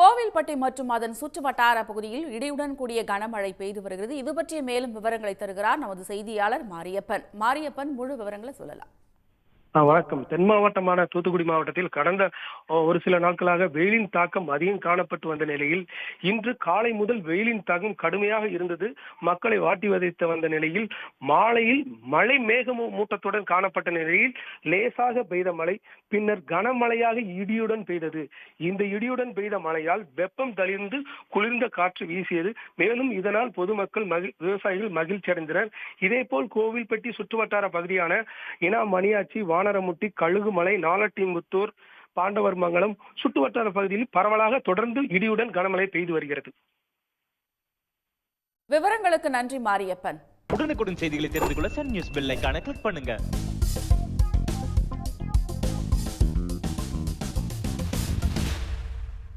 கோவில்பட்டி மற்றும் அதன் சுற்றுவட்டார பகுதியில் இடியுடன் கூடிய கனமழை பெய்து வருகிறது. இது பற்றிய மேலும் விவரங்களை தருகிறார் நமது செய்தியாளர் மாரியப்பன். முழு விவரங்களை சொல்லலாம். வணக்கம். தென் மாவட்டமான தூத்துக்குடி மாவட்டத்தில் கடந்த ஒரு சில நாட்களாக வெயிலின் தாக்கம் அதிகம் காணப்பட்டு வந்த நிலையில் இன்று காலை முதல் வெயிலின் தாக்கம் கடுமையாக இருந்தது. மக்களை வாட்டி வதைத்து வந்த நிலையில் மாலையில் மழை மேகமூட்டத்துடன் காணப்பட்ட நிலையில் லேசாக பெய்த மழை பின்னர் கனமழையாக இடியுடன் பெய்தது. இந்த இடியுடன் பெய்த மழையால் வெப்பம் தளிர்ந்து குளிர்ந்த காற்று வீசியது. மேலும் இதனால் பொதுமக்கள் விவசாயிகள் மகிழ்ச்சி அடைந்தனர். இதேபோல் கோவில்பட்டி சுற்றுவட்டார பகுதியான இனா மணியாச்சி, வானரமுட்டி, கழுகுமலை, நாலட்டிமுத்தூர், பாண்டவர் மங்கலம் சுற்றுவட்டார பகுதியில் பரவலாக தொடர்ந்து இடியுடன் கனமழை பெய்து வருகிறது. விவரங்களுக்கு நன்றி மாரியப்பன். உடனுக்குடன் செய்திகளை தெரிந்து கொள்ள சன் நியூஸ் பெல் ஐகானை கிளிக் பண்ணுங்க.